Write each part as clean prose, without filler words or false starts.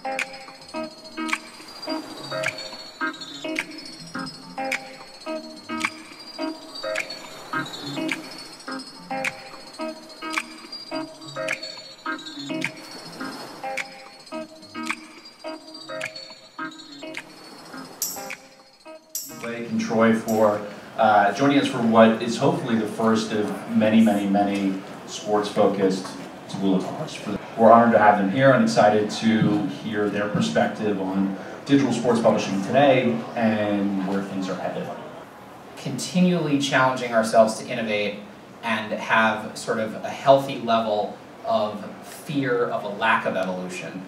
Blake and Troy for joining us for what is hopefully the first of many sports-focused Taboola Talks. We're honored to have them here and excited to hear their perspective on digital sports publishing today and where things are headed. Continually challenging ourselves to innovate and have sort of a healthy level of fear of a lack of evolution,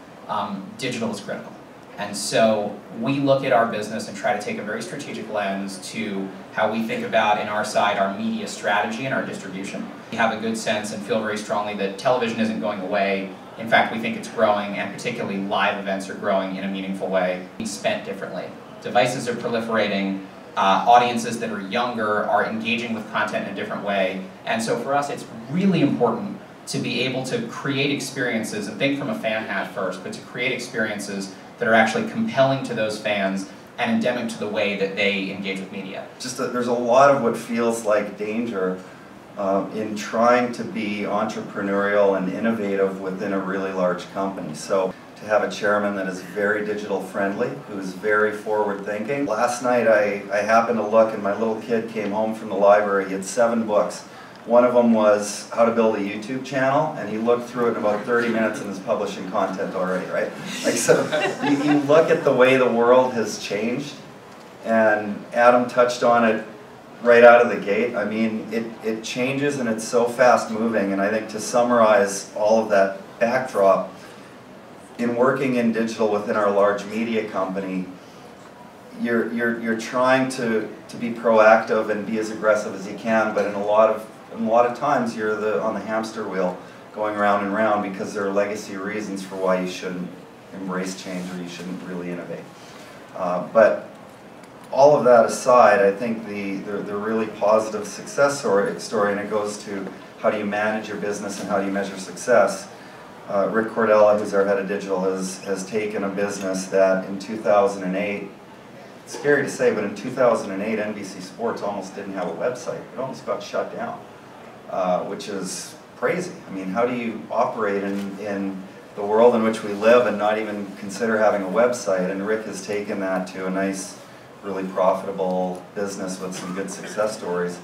digital is critical. And so we look at our business and try to take a very strategic lens to how we think about, in our side, our media strategy and our distribution. We have a good sense and feel very strongly that television isn't going away. In fact, we think it's growing, and particularly live events are growing in a meaningful way. It's spent differently. Devices are proliferating. Audiences that are younger are engaging with content in a different way. And so for us, it's really important to be able to create experiences, and think from a fan hat first, but to create experiences that are actually compelling to those fans and endemic to the way that they engage with media. There's a lot of what feels like danger in trying to be entrepreneurial and innovative within a really large company. So to have a chairman that is very digital friendly, who's very forward thinking. Last night I happened to look and my little kid came home from the library. He had 7 books. One of them was How to Build a YouTube Channel, and he looked through it in about 30 minutes and is publishing content already, right? Like, so you look at the way the world has changed, and Adam touched on it right out of the gate. I mean, it changes and it's so fast moving, and I think to summarize all of that backdrop, in working in digital within our large media company, you're trying to be proactive and be as aggressive as you can, but in a lot of times you're on the hamster wheel going round and round because there are legacy reasons for why you shouldn't embrace change or you shouldn't really innovate. But all of that aside, I think the really positive success story, and it goes to how do you manage your business and how do you measure success. Rick Cordella, who's our head of digital, has taken a business that in 2008, it's scary to say, but in 2008 NBC Sports almost didn't have a website. It almost got shut down. Which is crazy. I mean, how do you operate in the world in which we live and not even consider having a website? And Rick has taken that to a nice, really profitable business with some good success stories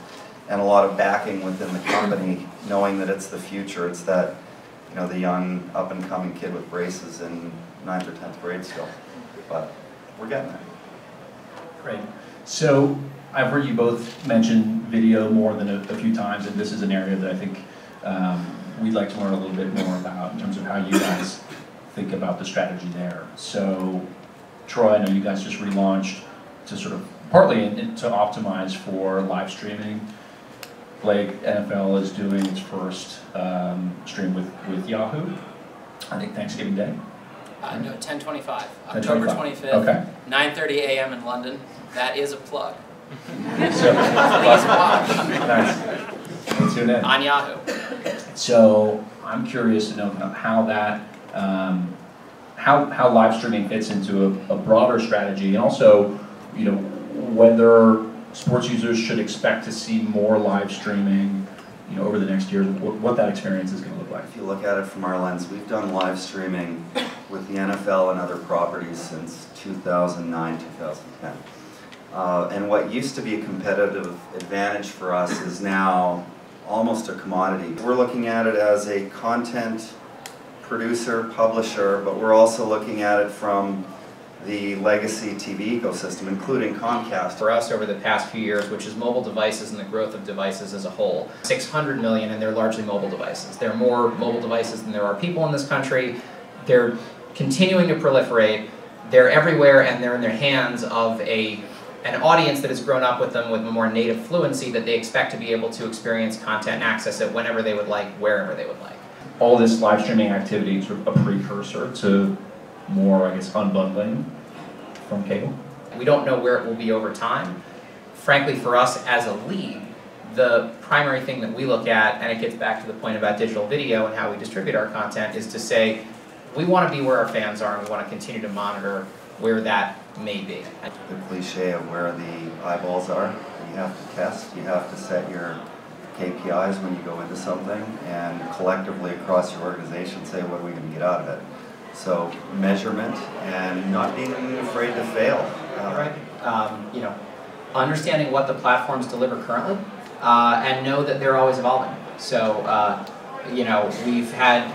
and a lot of backing within the company, knowing that it's the future. It's that, you know, the young up-and-coming kid with braces in 9th or 10th grade still. But we're getting there. Great. So I've heard you both mention video more than a few times, and this is an area that I think we'd like to learn a little bit more about in terms of how you guys think about the strategy there. So, Troy, I know you guys just relaunched to sort of partly to optimize for live streaming. Blake, NFL is doing its first stream with Yahoo, I think Thanksgiving Day. No, 10/25, October 25th, okay. 9:30 a.m. in London. That is a plug. So, please watch. Nice. Tune in. On Yahoo. So I'm curious to know kind of how that, how live streaming fits into a broader strategy, and also, you know, whether sports users should expect to see more live streaming, you know, over the next year, what that experience is going to look like. If you look at it from our lens, we've done live streaming with the NFL and other properties since 2009, 2010. And what used to be a competitive advantage for us is now almost a commodity. We're looking at it as a content producer, publisher, but we're also looking at it from the legacy TV ecosystem, including Comcast. For us over the past few years, which is mobile devices and the growth of devices as a whole. 600 million, and they're largely mobile devices. There are more mobile devices than there are people in this country. They're continuing to proliferate. They're everywhere, and they're in their hands of an audience that has grown up with them with a more native fluency that they expect to be able to experience content and access it whenever they would like, wherever they would like. All this live streaming activity is sort of a precursor to more, I guess, unbundling from cable? We don't know where it will be over time. Frankly, for us as a league, the primary thing that we look at, and it gets back to the point about digital video and how we distribute our content, is to say, we want to be where our fans are, and we want to continue to monitor where that may be. The cliche of where the eyeballs are, you have to test, you have to set your KPIs when you go into something, and collectively across your organization say, what are we going to get out of it? So measurement and not being afraid to fail. Right. You know, understanding what the platforms deliver currently, and know that they're always evolving. So, you know, we've had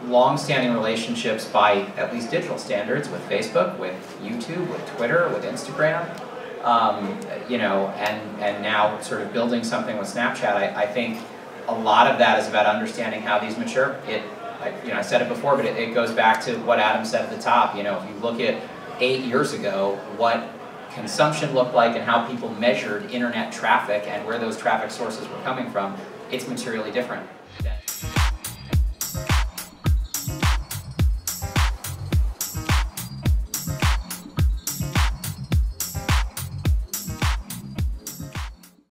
long-standing relationships by at least digital standards with Facebook, with YouTube, with Twitter, with Instagram, you know, and now sort of building something with Snapchat. I think a lot of that is about understanding how these mature. You know, I said it before, but it goes back to what Adam said at the top. You know, if you look at 8 years ago, what consumption looked like and how people measured internet traffic and where those traffic sources were coming from, it's materially different.